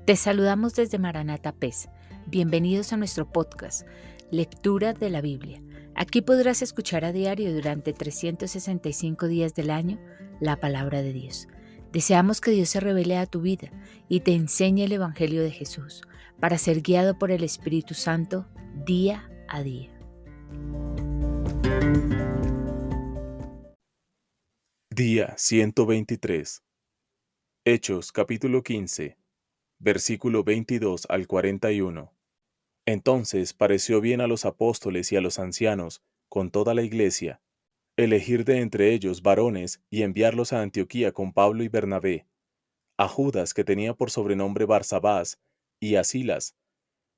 Te saludamos desde Maranata PES. Bienvenidos a nuestro podcast, Lectura de la Biblia. Aquí podrás escuchar a diario durante 365 días del año la palabra de Dios. Deseamos que Dios se revele a tu vida y te enseñe el Evangelio de Jesús para ser guiado por el Espíritu Santo día a día. Día 123. Hechos capítulo 15, versículo 22 al 41. Entonces pareció bien a los apóstoles y a los ancianos, con toda la iglesia, elegir de entre ellos varones y enviarlos a Antioquía con Pablo y Bernabé, a Judas que tenía por sobrenombre Barsabás, y a Silas,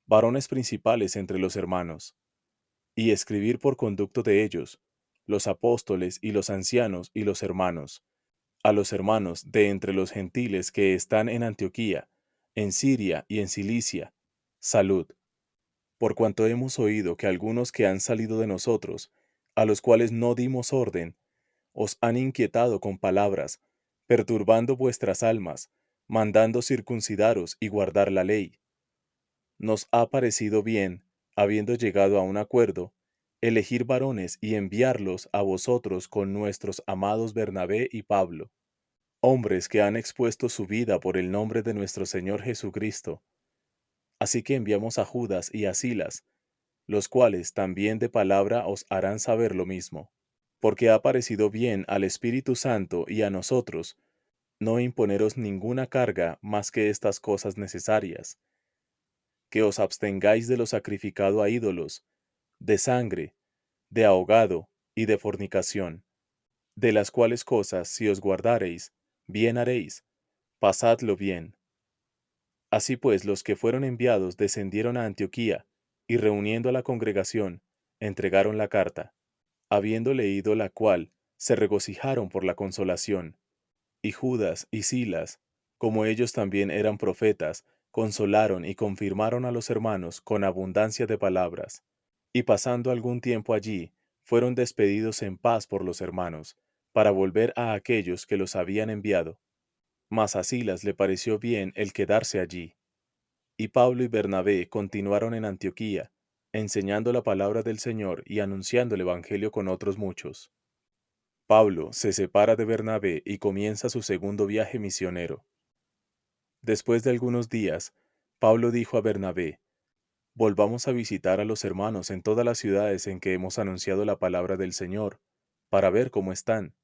varones principales entre los hermanos, y escribir por conducto de ellos, los apóstoles y los ancianos y los hermanos, a los hermanos de entre los gentiles que están en Antioquía, en Siria y en Cilicia, salud. Por cuanto hemos oído que algunos que han salido de nosotros, a los cuales no dimos orden, os han inquietado con palabras, perturbando vuestras almas, mandando circuncidaros y guardar la ley. Nos ha parecido bien, habiendo llegado a un acuerdo, elegir varones y enviarlos a vosotros con nuestros amados Bernabé y Pablo, hombres que han expuesto su vida por el nombre de nuestro Señor Jesucristo. Así que enviamos a Judas y a Silas, los cuales también de palabra os harán saber lo mismo, porque ha parecido bien al Espíritu Santo y a nosotros no imponeros ninguna carga más que estas cosas necesarias, que os abstengáis de lo sacrificado a ídolos, de sangre, de ahogado y de fornicación, de las cuales cosas si os guardareis, bien haréis, pasadlo bien. Así pues, los que fueron enviados descendieron a Antioquía, y reuniendo a la congregación, entregaron la carta. Habiendo leído la cual, se regocijaron por la consolación. Y Judas y Silas, como ellos también eran profetas, consolaron y confirmaron a los hermanos con abundancia de palabras. Y pasando algún tiempo allí, fueron despedidos en paz por los hermanos, para volver a aquellos que los habían enviado. Mas a Silas le pareció bien el quedarse allí. Y Pablo y Bernabé continuaron en Antioquía, enseñando la palabra del Señor y anunciando el Evangelio con otros muchos. Pablo se separa de Bernabé y comienza su segundo viaje misionero. Después de algunos días, Pablo dijo a Bernabé: volvamos a visitar a los hermanos en todas las ciudades en que hemos anunciado la palabra del Señor, para ver cómo están.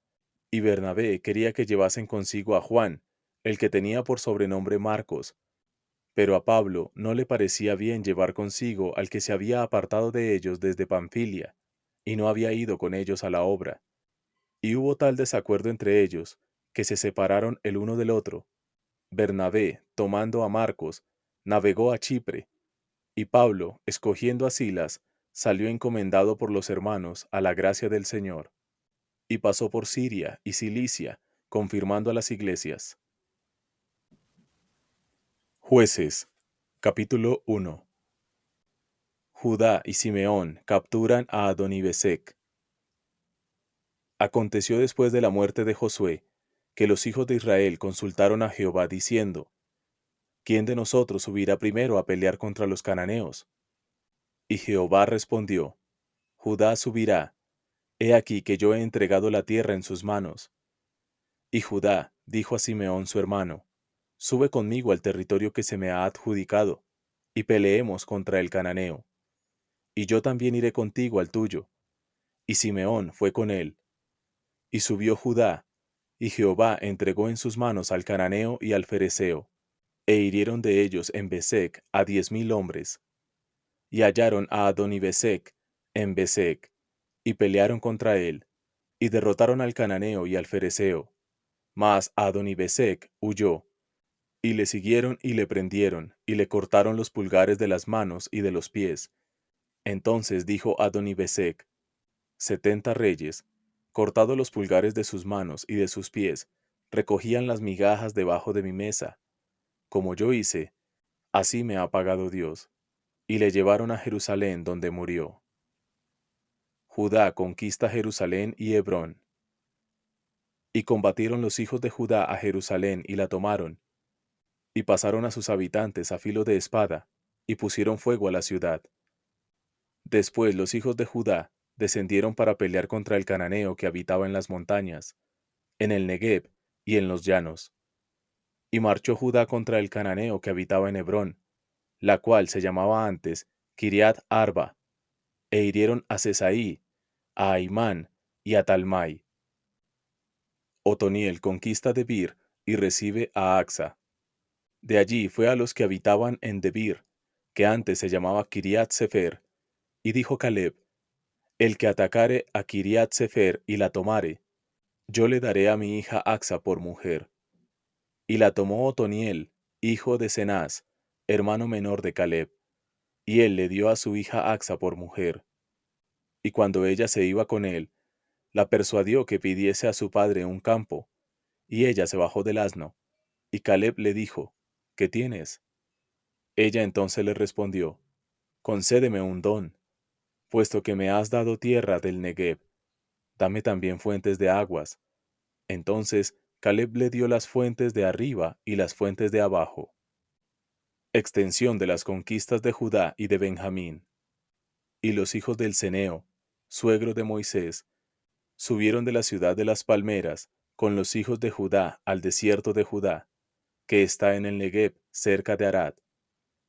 Y Bernabé quería que llevasen consigo a Juan, el que tenía por sobrenombre Marcos, pero a Pablo no le parecía bien llevar consigo al que se había apartado de ellos desde Panfilia, y no había ido con ellos a la obra. Y hubo tal desacuerdo entre ellos, que se separaron el uno del otro. Bernabé, tomando a Marcos, navegó a Chipre, y Pablo, escogiendo a Silas, salió encomendado por los hermanos a la gracia del Señor, y pasó por Siria y Cilicia, confirmando a las iglesias. Jueces, capítulo 1. Judá y Simeón capturan a Adonibesec. Aconteció después de la muerte de Josué, que los hijos de Israel consultaron a Jehová diciendo: ¿quién de nosotros subirá primero a pelear contra los cananeos? Y Jehová respondió: Judá subirá, he aquí que yo he entregado la tierra en sus manos. Y Judá dijo a Simeón su hermano: sube conmigo al territorio que se me ha adjudicado, y peleemos contra el cananeo. Y yo también iré contigo al tuyo. Y Simeón fue con él. Y subió Judá, y Jehová entregó en sus manos al cananeo y al fereceo, e hirieron de ellos en Besec a 10,000 hombres. Y hallaron a Adonibesec en Besec, y pelearon contra él, y derrotaron al cananeo y al fereceo. Mas Adonibesec huyó, y le siguieron y le prendieron, y le cortaron los pulgares de las manos y de los pies. Entonces dijo Adonibesec: 70 reyes, cortados los pulgares de sus manos y de sus pies, recogían las migajas debajo de mi mesa. Como yo hice, así me ha pagado Dios. Y le llevaron a Jerusalén, donde murió. Judá conquista Jerusalén y Hebrón. Y combatieron los hijos de Judá a Jerusalén y la tomaron. y pasaron a sus habitantes a filo de espada, y pusieron fuego a la ciudad. Después los hijos de Judá descendieron para pelear contra el cananeo que habitaba en las montañas, en el Negueb y en los llanos. Y marchó Judá contra el cananeo que habitaba en Hebrón, la cual se llamaba antes Kiriat Arba, e hirieron a Sesaí, a Aimán y a Talmai. Otoniel conquista Debir y recibe a Axa. De allí fue a los que habitaban en Debir, que antes se llamaba Kiriat Sefer, y dijo Caleb: El que atacare a Kiriat Sefer y la tomare, yo le daré a mi hija Axa por mujer. Y la tomó Otoniel, hijo de Cenaz, hermano menor de Caleb, y él le dio a su hija Axa por mujer. Y cuando ella se iba con él, la persuadió que pidiese a su padre un campo, y ella se bajó del asno, y Caleb le dijo: ¿Qué tienes? Ella entonces le respondió: Concédeme un don, puesto que me has dado tierra del Negueb, dame también fuentes de aguas. Entonces Caleb le dio las fuentes de arriba y las fuentes de abajo. Extensión de las conquistas de Judá y de Benjamín. Y los hijos del Ceneo, suegro de Moisés, subieron de la ciudad de las palmeras con los hijos de Judá al desierto de Judá, que está en el Negueb cerca de Arad,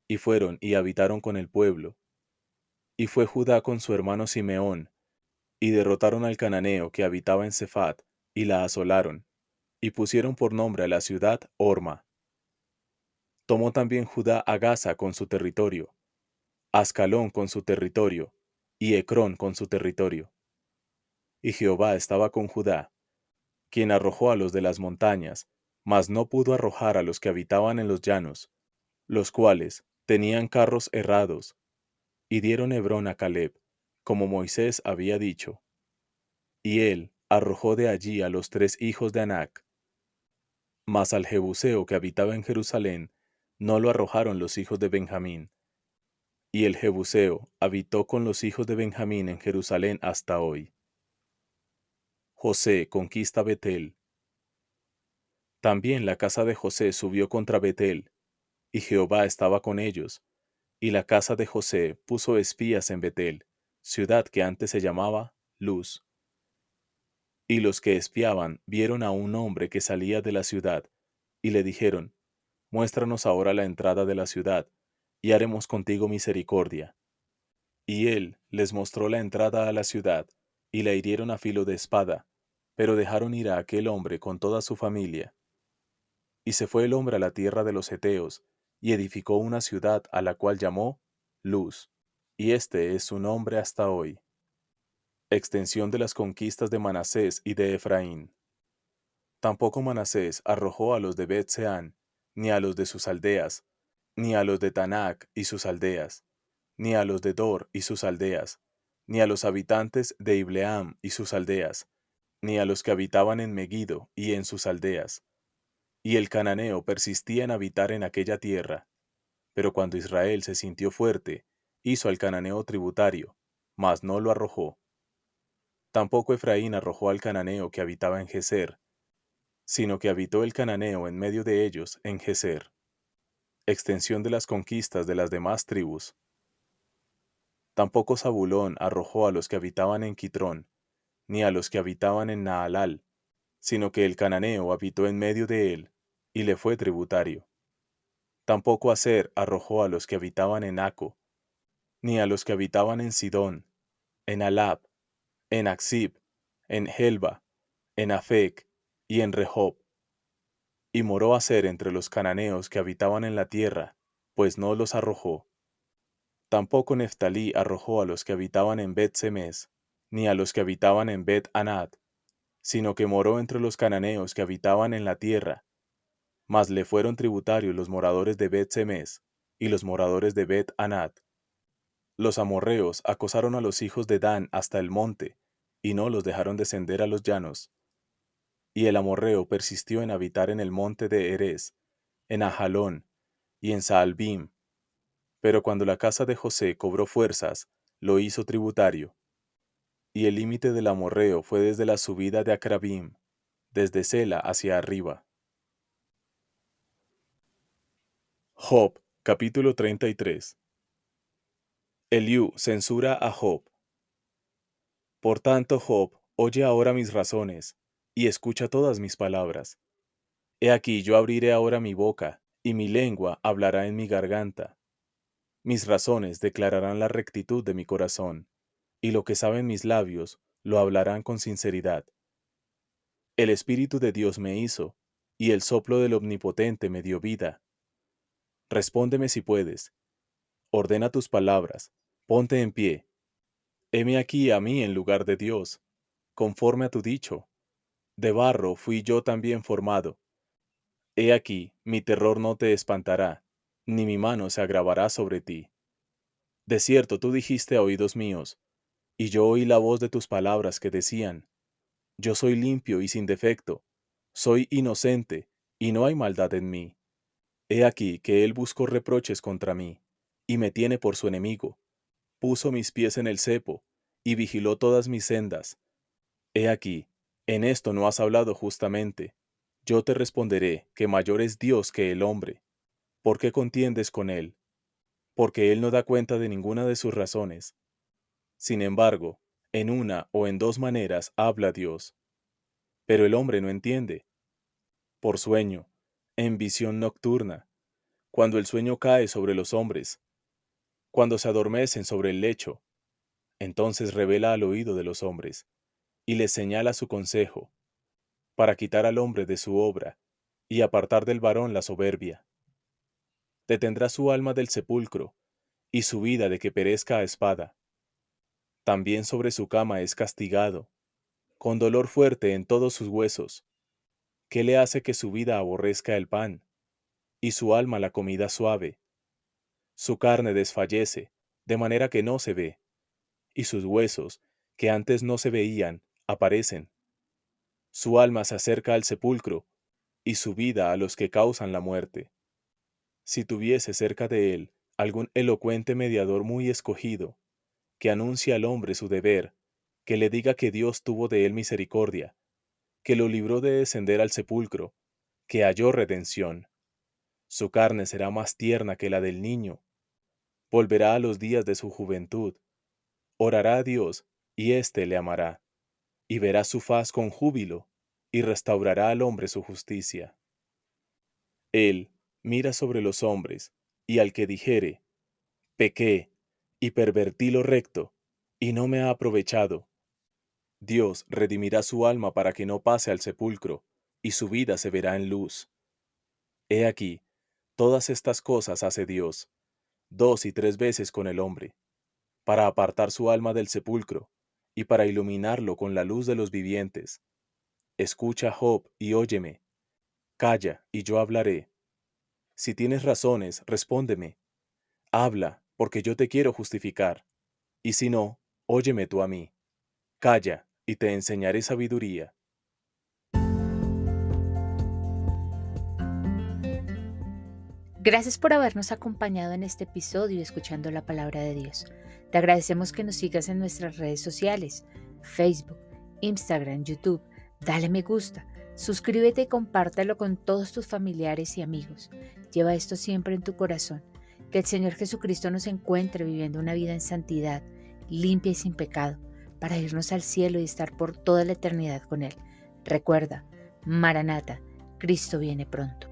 y fueron y habitaron con el pueblo. Y fue Judá con su hermano Simeón, y derrotaron al cananeo que habitaba en Cefat, y la asolaron, y pusieron por nombre a la ciudad Orma. Tomó también Judá a Gaza con su territorio, Ascalón con su territorio, y Ecrón con su territorio. Y Jehová estaba con Judá, quien arrojó a los de las montañas, mas no pudo arrojar a los que habitaban en los llanos, los cuales tenían carros errados, y dieron Hebrón a Caleb, como Moisés había dicho. Y él arrojó de allí a los 3 hijos de Anac. Mas al Jebuseo que habitaba en Jerusalén, no lo arrojaron los hijos de Benjamín. Y el Jebuseo habitó con los hijos de Benjamín en Jerusalén hasta hoy. José conquista Betel. También la casa de José subió contra Betel, y Jehová estaba con ellos, y la casa de José puso espías en Betel, ciudad que antes se llamaba Luz. Y los que espiaban vieron a un hombre que salía de la ciudad, y le dijeron: Muéstranos ahora la entrada de la ciudad, y haremos contigo misericordia. Y él les mostró la entrada a la ciudad, y la hirieron a filo de espada, pero dejaron ir a aquel hombre con toda su familia. Y se fue el hombre a la tierra de los Heteos, y edificó una ciudad a la cual llamó Luz, y este es su nombre hasta hoy. Extensión de las conquistas de Manasés y de Efraín. Tampoco Manasés arrojó a los de Bet-Seán, ni a los de sus aldeas, ni a los de Tanac y sus aldeas, ni a los de Dor y sus aldeas, ni a los habitantes de Ibleam y sus aldeas, ni a los que habitaban en Megido y en sus aldeas. Y el cananeo persistía en habitar en aquella tierra. Pero cuando Israel se sintió fuerte, hizo al cananeo tributario, mas no lo arrojó. Tampoco Efraín arrojó al cananeo que habitaba en Geser, sino que habitó el cananeo en medio de ellos en Geser. Extensión de las conquistas de las demás tribus. Tampoco Zabulón arrojó a los que habitaban en Quitrón, ni a los que habitaban en Naalal, sino que el cananeo habitó en medio de él, y le fue tributario. Tampoco Aser arrojó a los que habitaban en Aco, ni a los que habitaban en Sidón, en Alab, en Aksib, en Helba, en Afec y en Rehob. Y moró Aser entre los cananeos que habitaban en la tierra, pues no los arrojó. Tampoco Neftalí arrojó a los que habitaban en Bet-Semes, ni a los que habitaban en Bet-Anat, sino que moró entre los cananeos que habitaban en la tierra. Mas le fueron tributarios los moradores de Bet-Semes y los moradores de Bet-Anat. Los amorreos acosaron a los hijos de Dan hasta el monte, y no los dejaron descender a los llanos. Y el amorreo persistió en habitar en el monte de Erez, en Ajalón y en Saalbim. Pero cuando la casa de José cobró fuerzas, lo hizo tributario. Y el límite del amorreo fue desde la subida de Acrabim, desde Sela hacia arriba. Job, capítulo 33. Eliú censura a Job. Por tanto, Job, oye ahora mis razones, y escucha todas mis palabras. He aquí yo abriré ahora mi boca, y mi lengua hablará en mi garganta. Mis razones declararán la rectitud de mi corazón, y lo que saben mis labios lo hablarán con sinceridad. El Espíritu de Dios me hizo, y el soplo del Omnipotente me dio vida. Respóndeme si puedes. Ordena tus palabras, ponte en pie. Heme aquí a mí en lugar de Dios, conforme a tu dicho. De barro fui yo también formado. He aquí, mi terror no te espantará, ni mi mano se agravará sobre ti. De cierto tú dijiste a oídos míos, y yo oí la voz de tus palabras que decían, yo soy limpio y sin defecto, soy inocente, y no hay maldad en mí. He aquí que él buscó reproches contra mí, y me tiene por su enemigo. Puso mis pies en el cepo, y vigiló todas mis sendas. He aquí, en esto no has hablado justamente. Yo te responderé que mayor es Dios que el hombre. ¿Por qué contiendes con él? Porque él no da cuenta de ninguna de sus razones. Sin embargo, en una o en dos maneras habla Dios. Pero el hombre no entiende. Por sueño, en visión nocturna, cuando el sueño cae sobre los hombres, cuando se adormecen sobre el lecho, entonces revela al oído de los hombres, y les señala su consejo, para quitar al hombre de su obra, y apartar del varón la soberbia. Detendrá su alma del sepulcro, y su vida de que perezca a espada. También sobre su cama es castigado, con dolor fuerte en todos sus huesos, que le hace que su vida aborrezca el pan, y su alma la comida suave. Su carne desfallece, de manera que no se ve, y sus huesos, que antes no se veían, aparecen. Su alma se acerca al sepulcro, y su vida a los que causan la muerte. Si tuviese cerca de él algún elocuente mediador muy escogido, que anuncie al hombre su deber, que le diga que Dios tuvo de él misericordia, que lo libró de descender al sepulcro, que halló redención. Su carne será más tierna que la del niño, volverá a los días de su juventud, orará a Dios, y éste le amará, y verá su faz con júbilo, y restaurará al hombre su justicia. Él mira sobre los hombres, y al que dijere, pequé, y pervertí lo recto, y no me ha aprovechado. Dios redimirá su alma para que no pase al sepulcro, y su vida se verá en luz. He aquí, todas estas cosas hace Dios, 2 y 3 veces con el hombre, para apartar su alma del sepulcro, y para iluminarlo con la luz de los vivientes. Escucha, Job, y óyeme. Calla, y yo hablaré. Si tienes razones, respóndeme. Habla, porque yo te quiero justificar. Y si no, óyeme tú a mí. Calla, y te enseñaré sabiduría. Gracias por habernos acompañado en este episodio escuchando la palabra de Dios. Te agradecemos que nos sigas en nuestras redes sociales, Facebook, Instagram, YouTube. Dale me gusta, suscríbete y compártelo con todos tus familiares y amigos. Lleva esto siempre en tu corazón. Que el Señor Jesucristo nos encuentre viviendo una vida en santidad, limpia y sin pecado, para irnos al cielo y estar por toda la eternidad con Él. Recuerda, Maranata, Cristo viene pronto.